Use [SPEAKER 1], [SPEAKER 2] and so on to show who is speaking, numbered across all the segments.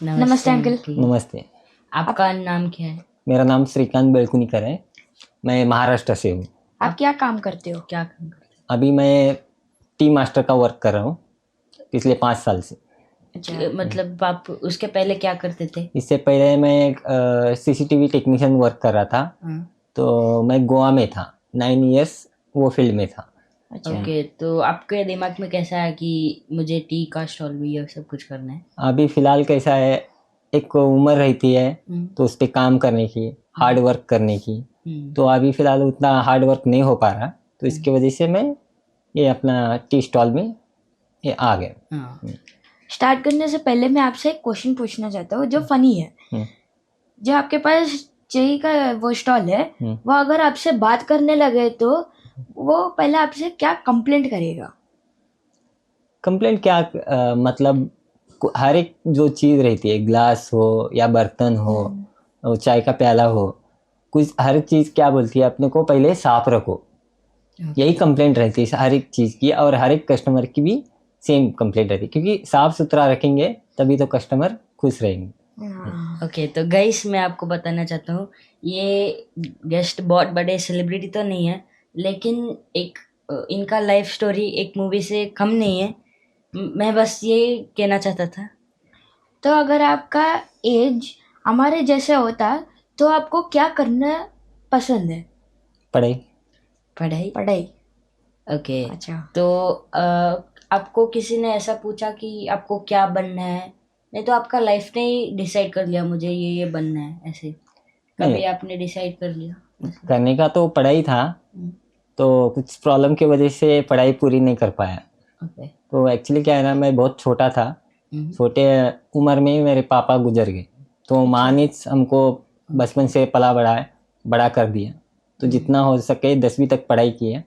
[SPEAKER 1] नमस्ते अंकल।
[SPEAKER 2] नमस्ते।
[SPEAKER 1] आपका नाम क्या है?
[SPEAKER 2] मेरा नाम श्रीकांत बेलकुनीकर है। मैं महाराष्ट्र से हूँ।
[SPEAKER 1] आप क्या काम करते हो? क्या काम करते
[SPEAKER 2] अभी मैं टी मास्टर का वर्क कर रहा हूँ पिछले 5 साल से।
[SPEAKER 1] हो? अच्छा, मतलब आप उसके पहले क्या करते थे?
[SPEAKER 2] इससे पहले मैं सीसीटीवी टेक्नीशियन वर्क कर रहा था।
[SPEAKER 1] हाँ।
[SPEAKER 2] तो मैं गोवा में था 9 इयर्स, वो फील्ड में था।
[SPEAKER 1] अच्छा। ओके, तो आपके दिमाग में कैसा है कि मुझे टी का स्टॉल भी ये सब कुछ करना है?
[SPEAKER 2] अभी फ़िलहाल कैसा है, एक उम्र रहती है तो उस पर काम करने की, हार्ड वर्क करने की। तो अभी फ़िलहाल उतना हार्ड वर्क नहीं हो पा रहा, तो इसकी वजह से मैं ये अपना टी स्टॉल में ये आ गया।
[SPEAKER 1] हाँ। स्टार्ट करने से पहले मैं आपसे एक क्वेश्चन पूछना चाहता हूँ जो फनी है। जो आपके पास चाय का वो स्टॉल है, वो अगर आपसे बात करने लगे तो वो पहले आपसे क्या कंप्लेंट करेगा?
[SPEAKER 2] कंप्लेंट क्या, मतलब हर एक जो चीज़ रहती है, ग्लास हो या बर्तन हो और चाय का प्याला हो, कुछ हर चीज़ क्या बोलती है अपने को, पहले साफ रखो। यही कंप्लेंट रहती है हर एक चीज़ की, और हर एक कस्टमर की भी सेम कंप्लेंट रहती है, क्योंकि साफ सुथरा रखेंगे तभी तो कस्टमर खुश रहेंगे।
[SPEAKER 1] ओके, तो गाइस मैं आपको बताना चाहता हूँ, ये गेस्ट बहुत बड़े सेलिब्रिटी तो नहीं है, लेकिन एक इनका लाइफ स्टोरी एक मूवी से कम नहीं है। मैं बस ये कहना चाहता था। तो अगर आपका एज हमारे जैसे होता तो आपको क्या करना पसंद है?
[SPEAKER 2] पढ़ाई।
[SPEAKER 1] पढ़ाई पढ़ाई। ओके। अच्छा, तो आपको किसी ने ऐसा पूछा कि आपको क्या बनना है? नहीं तो आपका लाइफ ने ही डिसाइड कर लिया मुझे ये बनना है, ऐसे कभी
[SPEAKER 2] नहीं,
[SPEAKER 1] आपने डिसाइड कर लिया ऐसे?
[SPEAKER 2] करने का तो पढ़ाई था, तो कुछ प्रॉब्लम की वजह से पढ़ाई पूरी नहीं कर पाया।
[SPEAKER 1] ओके।
[SPEAKER 2] तो एक्चुअली क्या है ना, मैं बहुत छोटा था, छोटे उम्र में ही मेरे पापा गुजर गए। तो माँ ने हमको बचपन से पला बड़ा कर दिया। तो जितना हो सके 10वीं तक पढ़ाई की है।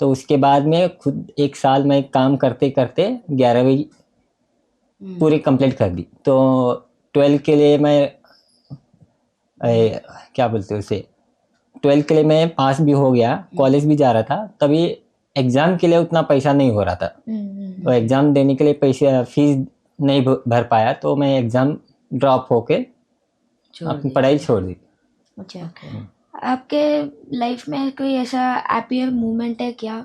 [SPEAKER 2] तो उसके बाद में खुद 1 साल में काम करते करते 11वीं पूरी कंप्लीट कर दी। तो 12 के लिए मैं क्या बोलते हैं उसे, 12 के लिए मैं पास भी हो गया, कॉलेज भी जा रहा था। तभी एग्ज़ाम के लिए उतना पैसा नहीं हो रहा था, तो एग्ज़ाम देने के लिए पैसे फीस नहीं भर पाया, तो मैं एग्ज़ाम ड्रॉप होके अपनी पढ़ाई छोड़ दी।
[SPEAKER 1] अच्छा, आपके लाइफ में कोई ऐसा हैप्पी मोमेंट है क्या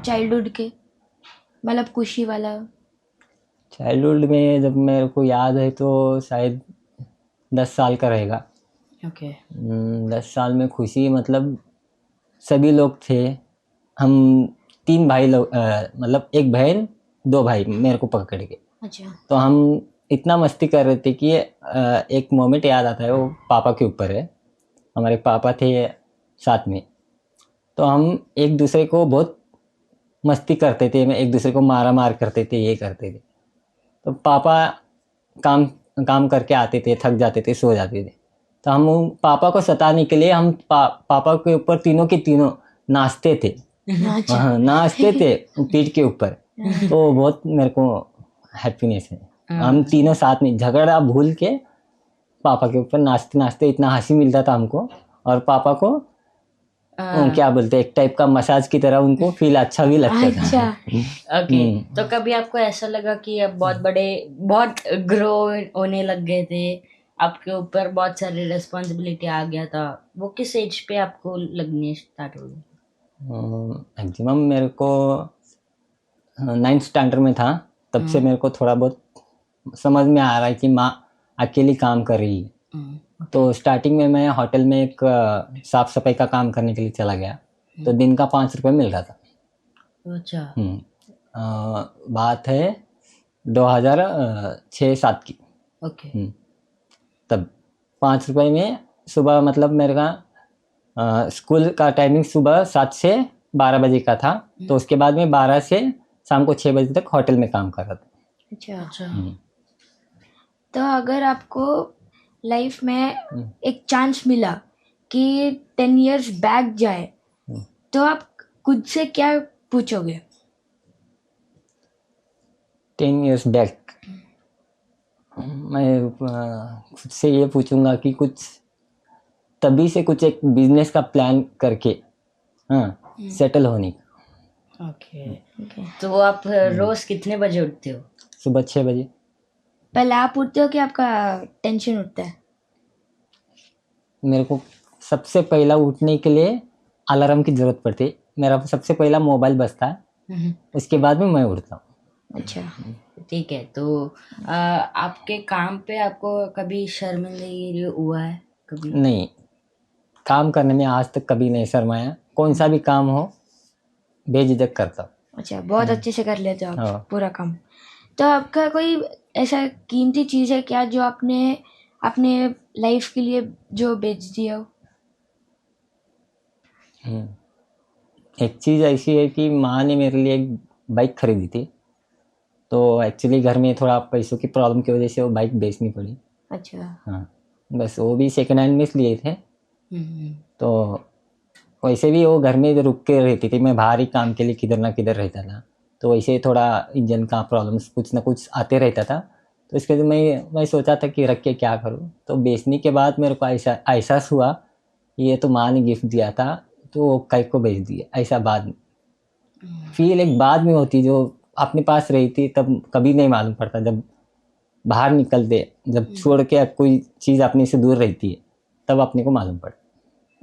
[SPEAKER 1] चाइल्डहुड के, मतलब खुशी वाला?
[SPEAKER 2] चाइल्डहुड में जब मेरे को याद है तो शायद 10 साल का रहेगा।
[SPEAKER 1] ओके।
[SPEAKER 2] 10 साल में खुशी मतलब सभी लोग थे। हम 3 भाई लोग, मतलब एक बहन 2 भाई मेरे को पकड़ के।
[SPEAKER 1] अच्छा।
[SPEAKER 2] तो हम इतना मस्ती कर रहे थे कि एक मोमेंट याद आता है, वो पापा के ऊपर है। हमारे पापा थे साथ में, तो हम एक दूसरे को बहुत मस्ती करते थे, एक दूसरे को मारा मार करते थे, ये करते थे। तो पापा काम काम करके आते थे, थक जाते थे, सो जाते थे। तो हम पापा को सताने के लिए हम पापा के ऊपर तीनों के तीनों नाचते थे। हाँ, नाचते थे पीठ के ऊपर। तो बहुत मेरे को हैप्पीनेस है। हम तीनों साथ में झगड़ा भूल के पापा के ऊपर नाचते नाचते इतना हंसी मिलता था हमको, और पापा को क्या बोलते हैं, एक टाइप का मसाज की तरह उनको फील अच्छा भी लगता था।
[SPEAKER 1] अच्छा। ओके, तो कभी आपको ऐसा लगा कि अब बहुत ग्रो होने लग गए थे, आपके ऊपर बहुत सारी रिस्पॉन्सिबिलिटी आ गया था, वो किस एज पे आपको लगनी स्टार्ट हुई?
[SPEAKER 2] मैक्सिमम मेरे को 9th स्टैंडर्ड में था, तब से मेरे को थोड़ा बहुत समझ में आ रहा है कि माँ अकेली काम कर रही है। तो स्टार्टिंग में मैं होटल में एक साफ सफाई का काम करने के लिए चला गया, तो दिन का 5 रुपये मिल रहा था।
[SPEAKER 1] अच्छा।
[SPEAKER 2] बात है 2006-07 की।
[SPEAKER 1] ओके।
[SPEAKER 2] तब 5 रुपये में सुबह, मतलब मेरे का स्कूल का टाइमिंग सुबह 7 से 12 बजे का था, तो उसके बाद में 12 से शाम को 6 बजे तक होटल में काम कर रहा था।
[SPEAKER 1] अच्छा। तो अगर आपको लाइफ में एक चांस मिला कि 10 years बैक जाए, तो आप खुद से क्या पूछोगे?
[SPEAKER 2] 10 years बैक मैं खुद से ये पूछूंगा कि कुछ तभी से कुछ एक बिजनेस का प्लान करके, हाँ, सेटल होने का।
[SPEAKER 1] ओके। तो आप रोज कितने बजे उठते हो?
[SPEAKER 2] सुबह 6 बजे।
[SPEAKER 3] पहले आप उठते हो कि आपका टेंशन उठता है?
[SPEAKER 2] मेरे को सबसे पहला उठने के लिए अलार्म की ज़रूरत पड़ती है। मेरा सबसे पहला मोबाइल बजता है,
[SPEAKER 1] हम्म,
[SPEAKER 2] उसके बाद में मैं उठता हूँ।
[SPEAKER 3] अच्छा।
[SPEAKER 1] ठीक है। तो आपके काम पे आपको कभी शर्मिंदगी हुआ है कभी?
[SPEAKER 2] नहीं, काम करने में आज तक कभी नहीं शर्माया। कौन सा भी काम हो बेझिझक करता हूँ।
[SPEAKER 3] अच्छा, बहुत अच्छे से कर लेते हो आप
[SPEAKER 2] हाँ।
[SPEAKER 3] पूरा काम। तो आपका कोई ऐसा कीमती चीज़ है क्या जो आपने अपने लाइफ के लिए जो बेच दिया हो?
[SPEAKER 2] एक चीज़ ऐसी है कि माँ ने मेरे लिए एक बाइक खरीदी थी, तो एक्चुअली घर में थोड़ा पैसों की प्रॉब्लम की वजह से वो बाइक बेचनी पड़ी।
[SPEAKER 3] अच्छा।
[SPEAKER 2] हाँ, बस वो भी सेकेंड हैंड में लिए थे।
[SPEAKER 1] हम्म,
[SPEAKER 2] तो वैसे भी वो घर में रुक के रहती थी, मैं बाहर ही काम के लिए किधर ना किधर रहता था, तो वैसे थोड़ा इंजन का प्रॉब्लम्स कुछ ना कुछ आते रहता था। तो इसके लिए मैं सोचा था कि रख के क्या करूँ। तो बेचने के बाद मेरे को ऐसा एहसास हुआ ये तो माँ ने गिफ्ट दिया था, तो वो कई को बेच दिया। ऐसा बाद में फील एक बाद में होती, जो अपने पास रही थी तब कभी नहीं मालूम पड़ता। जब बाहर निकलते, जब छोड़ के कोई चीज़ अपने से दूर रहती है, तब अपने को मालूम पड़ता।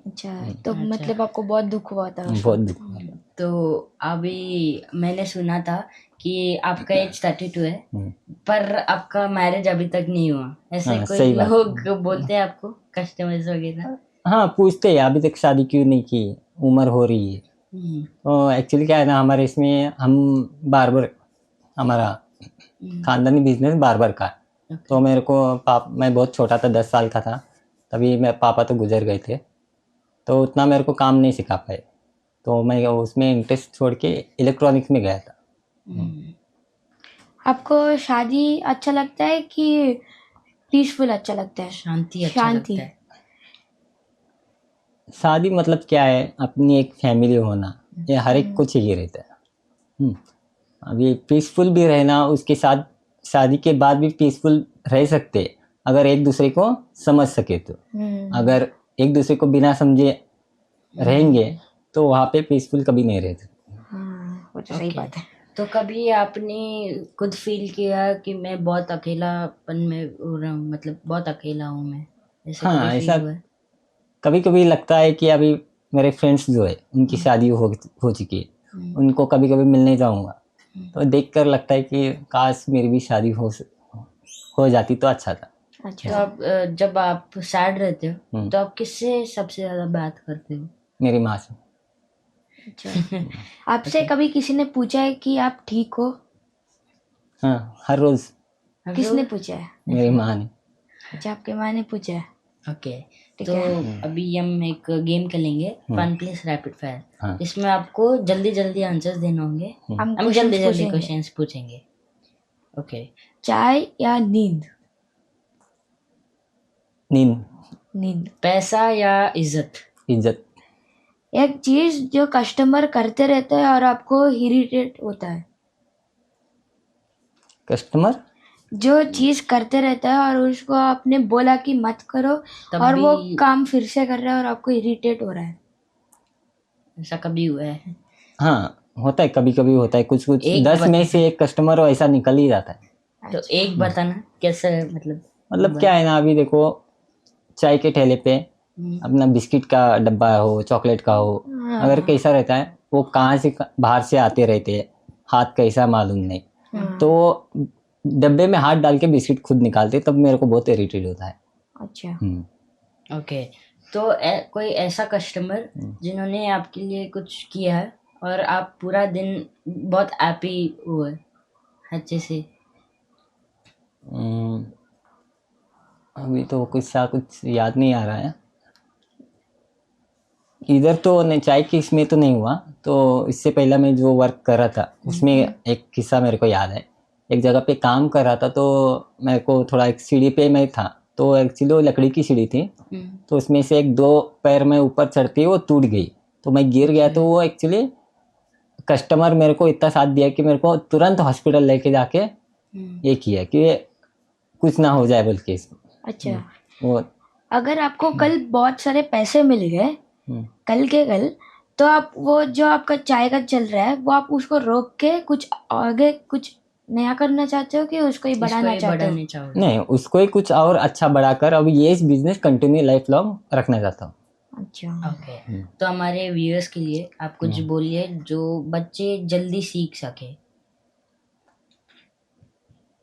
[SPEAKER 3] अच्छा, तो
[SPEAKER 1] अच्छा।
[SPEAKER 3] मतलब आपको बहुत दुख हुआ था उस
[SPEAKER 2] बहुत
[SPEAKER 3] वक्त?
[SPEAKER 2] दुख हुआ।
[SPEAKER 1] तो अभी मैंने सुना था कि आपका एज 32 है,
[SPEAKER 2] हम्म।
[SPEAKER 1] पर आपका मैरिज अभी तक नहीं हुआ, ऐसे
[SPEAKER 2] हाँ,
[SPEAKER 1] कोई
[SPEAKER 2] सही बात।
[SPEAKER 1] लोग बोलते हैं आपको, कस्टमर्स वगैरह?
[SPEAKER 2] हाँ, पूछते हैं अभी तक शादी क्यों नहीं की, उम्र हो रही है।
[SPEAKER 1] हम्म,
[SPEAKER 2] तो एक्चुअली क्या है ना, हमारे इसमें हम बार्बर, हमारा खानदानी बिजनेस बार्बर का है। तो मेरे को मैं बहुत छोटा था, 10 साल का था, तभी मैं पापा तो गुजर गए थे, तो उतना मेरे को काम नहीं सिखा पाए। तो मैं उसमें इंटरेस्ट छोड़ के इलेक्ट्रॉनिक्स में गया था।
[SPEAKER 3] आपको शादी अच्छा लगता है कि पीसफुल अच्छा लगता है?
[SPEAKER 1] शांति अच्छा
[SPEAKER 3] शांति।
[SPEAKER 1] लगता है।
[SPEAKER 2] शादी मतलब क्या है, अपनी एक फैमिली होना, ये हर एक को चाहिए रहता है। अभी पीसफुल भी रहना, उसके साथ शादी के बाद भी पीसफुल रह सकते हैं, अगर एक दूसरे को समझ सके तो। अगर एक दूसरे को बिना समझे रहेंगे तो वहाँ पे पीसफुल कभी नहीं रह सकते।
[SPEAKER 3] हाँ, वो तो सही
[SPEAKER 1] Okay.
[SPEAKER 3] बात है।
[SPEAKER 1] तो कभी आपने खुद फील किया कि मैं बहुत अकेलापन में हो रहा हूँ, मतलब बहुत अकेला हूँ मैं, ऐसे
[SPEAKER 2] हाँ,
[SPEAKER 1] कभी
[SPEAKER 2] ऐसा
[SPEAKER 1] फील हुआ है?
[SPEAKER 2] कभी कभी लगता है कि अभी मेरे फ्रेंड्स जो है उनकी शादी हो चुकी है, उनको कभी कभी मिलने जाऊंगा, तो देख कर लगता है कि काश मेरी भी शादी हो जाती तो अच्छा था।
[SPEAKER 1] तो
[SPEAKER 3] अच्छा,
[SPEAKER 1] आप जब आप सैड रहते हो तो आप किससे सबसे ज्यादा बात करते हो?
[SPEAKER 2] मेरी माँ से।
[SPEAKER 3] अच्छा। आपसे कभी किसी ने पूछा है कि आप ठीक हो?
[SPEAKER 2] हाँ, हर रोज
[SPEAKER 3] किसने पूछा है?
[SPEAKER 2] मेरी माँ ने।
[SPEAKER 3] अच्छा, आपके माँ ने पूछा है।
[SPEAKER 1] ओके।
[SPEAKER 3] ठीक
[SPEAKER 1] तो
[SPEAKER 3] है।
[SPEAKER 1] अभी हम एक गेम खेलेंगे, फन प्लेस रैपिड फायर,
[SPEAKER 2] हाँ।
[SPEAKER 1] इसमें आपको जल्दी जल्दी आंसर्स देने होंगे।
[SPEAKER 3] हम
[SPEAKER 1] हम जल्दी
[SPEAKER 3] क्वेश्चंस
[SPEAKER 1] जल्दी
[SPEAKER 3] पूछेंगे।
[SPEAKER 1] क्वेश्चंस पूछेंगे। ओके।
[SPEAKER 3] चाय या नींद?
[SPEAKER 2] नींद।
[SPEAKER 3] नींद।
[SPEAKER 1] पैसा या इज्जत?
[SPEAKER 2] इज्जत।
[SPEAKER 3] एक चीज जो कस्टमर करते रहते हैं और आपको इरिटेट होता है?
[SPEAKER 2] कस्टमर
[SPEAKER 3] जो चीज करते रहता है और उसको आपने बोला कि मत करो
[SPEAKER 1] तब
[SPEAKER 3] और वो
[SPEAKER 1] भी
[SPEAKER 3] काम फिर से कर रहा है और आपको इरिटेट हो रहा है?
[SPEAKER 1] ऐसा कभी हुआ है?
[SPEAKER 2] हाँ, होता है, कभी कभी होता है, कुछ कुछ
[SPEAKER 1] एक
[SPEAKER 2] 10 में से एक कस्टमर ऐसा निकल ही जाता है।
[SPEAKER 1] तो एक बताना कैसे,
[SPEAKER 2] मतलब क्या है ना, अभी देखो चाय के ठेले पे
[SPEAKER 1] हम्म,
[SPEAKER 2] अपना बिस्किट का डब्बा हो, चॉकलेट का हो, अगर कैसा रहता है, वो कहाँ से बाहर से आते रहते हैं, हाथ कैसा मालूम नहीं, तो वो डब्बे में हाथ डाल के बिस्किट खुद निकालते, तब मेरे को बहुत इरिटेट होता है।
[SPEAKER 3] अच्छा।
[SPEAKER 1] ओके। तो कोई ऐसा कस्टमर जिन्होंने आपके लिए कुछ किया है और आप पूरा दिन बहुत हैप्पी हुए अच्छे से?
[SPEAKER 2] हम्म, अभी तो कुछ याद नहीं आ रहा है इधर तो। नहीं, चाय की इसमें तो नहीं हुआ। तो इससे पहले मैं जो वर्क कर रहा था उसमें एक किस्सा मेरे को याद है। एक जगह पे काम कर रहा था, तो मेरे को थोड़ा एक सीढ़ी पे मैं था, तो एक्चुअली वो लकड़ी की सीढ़ी थी, तो उसमें से एक दो पैर में ऊपर चढ़ती है वो टूट गई, तो मैं गिर गया। तो वो एक्चुअली कस्टमर मेरे को इतना साथ दिया कि मेरे को तुरंत हॉस्पिटल लेके जाके ये किया कि कुछ ना हो जाए बोल के इसमें।
[SPEAKER 3] अच्छा,
[SPEAKER 2] वो
[SPEAKER 3] अगर आपको कल बहुत सारे पैसे मिल गए, कल के कल, तो आप वो जो आपका चाय का चल रहा है वो आप उसको रोक के कुछ आगे कुछ नया करना चाहते हो कि उसको ही बढ़ाना
[SPEAKER 1] इसको
[SPEAKER 3] चाहते हो?
[SPEAKER 1] बढ़ाने चाहोगे?
[SPEAKER 2] नहीं, उसको ही कुछ और अच्छा बढ़ाकर अब ये इस बिजनेस कंटिन्यू लाइफ लॉन्ग रखना चाहता हूँ।
[SPEAKER 3] अच्छा।
[SPEAKER 1] ओके, तो हमारे व्यूअर्स के लिए आप कुछ बोलिए जो बच्चे जल्दी सीख सके।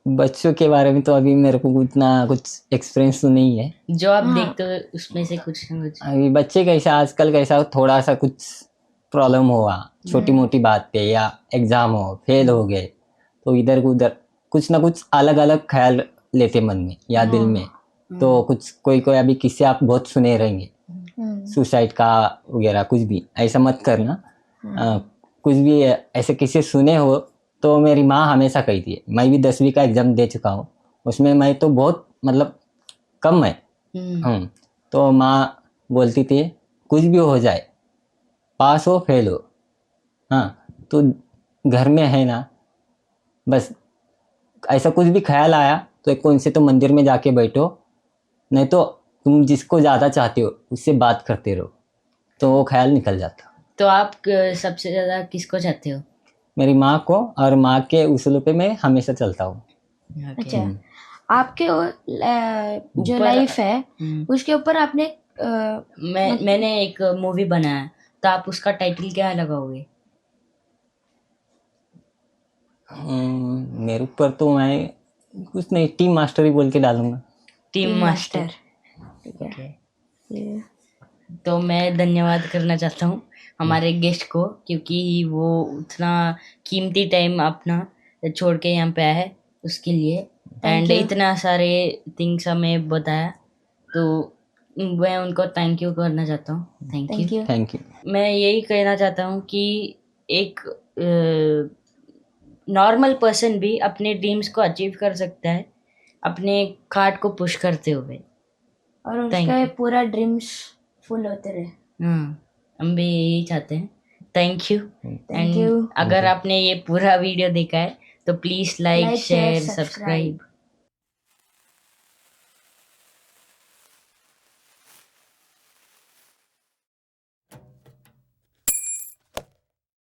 [SPEAKER 2] बच्चों के बारे में तो अभी मेरे को उतना कुछ एक्सपीरियंस तो नहीं है।
[SPEAKER 1] जो आप
[SPEAKER 3] हाँ।
[SPEAKER 1] देखते हो उसमें से कुछ ना कुछ।
[SPEAKER 2] अभी बच्चे कैसा आजकल कैसा थोड़ा सा कुछ प्रॉब्लम हुआ छोटी मोटी बात पे या एग्जाम हो फेल हो गए तो इधर उधर कुछ ना कुछ अलग अलग ख्याल लेते मन में या दिल में। तो कुछ कोई कोई अभी किस्से आप बहुत सुने रहेंगे सुसाइड का वगैरह कुछ भी ऐसा मत करना। कुछ भी ऐसे किस्से सुने हो तो मेरी माँ हमेशा कहती है, मैं भी 10वीं का एग्जाम दे चुका हूँ उसमें मैं तो बहुत मतलब कम है। तो माँ बोलती थी कुछ भी हो जाए पास हो फेल हो, हाँ तो घर में है ना बस ऐसा कुछ भी ख्याल आया तो एक कौन से तो मंदिर में जाके बैठो, नहीं तो तुम जिसको ज़्यादा चाहते हो उससे बात करते रहो तो वो ख्याल निकल जाता।
[SPEAKER 1] तो आप सबसे ज्यादा किसको चाहते हो?
[SPEAKER 2] मेरी माँ को, और माँ के उसूलों पे मैं हमेशा चलता हूँ।
[SPEAKER 3] अच्छा, आपके जो
[SPEAKER 1] ऊपर-
[SPEAKER 3] लाइफ है उसके ऊपर आपने
[SPEAKER 1] मैंने एक मूवी बनाया तो आप उसका टाइटल क्या लगाओगे?
[SPEAKER 2] मेरे ऊपर तो मैं कुछ नहीं टीम मास्टर ही बोल के डालूंगा।
[SPEAKER 1] Team master.
[SPEAKER 3] ठीक है। ये
[SPEAKER 1] तो मैं धन्यवाद करना चाहता हूँ हमारे गेस्ट को क्योंकि वो उतना कीमती टाइम अपना छोड़ के यहाँ पे आया है उसके लिए एंड
[SPEAKER 3] you.
[SPEAKER 1] इतना सारे थिंग्स हमें बताया तो मैं उनको थैंक यू करना चाहता हूँ। Thank you.
[SPEAKER 2] Thank you.
[SPEAKER 1] मैं यही कहना चाहता हूँ कि एक नॉर्मल पर्सन भी अपने ड्रीम्स को अचीव कर सकता है अपने खाट को पुश करते हुए
[SPEAKER 3] और
[SPEAKER 1] Thank
[SPEAKER 3] उसका
[SPEAKER 1] you.
[SPEAKER 3] पूरा ड्रीम्स फुल होते रहे।
[SPEAKER 1] हम भी यही चाहते हैं। Thank you.
[SPEAKER 3] Thank you.
[SPEAKER 1] अगर आपने ये पूरा वीडियो देखा है तो please like
[SPEAKER 3] Like, share,
[SPEAKER 1] share
[SPEAKER 3] subscribe.
[SPEAKER 1] Subscribe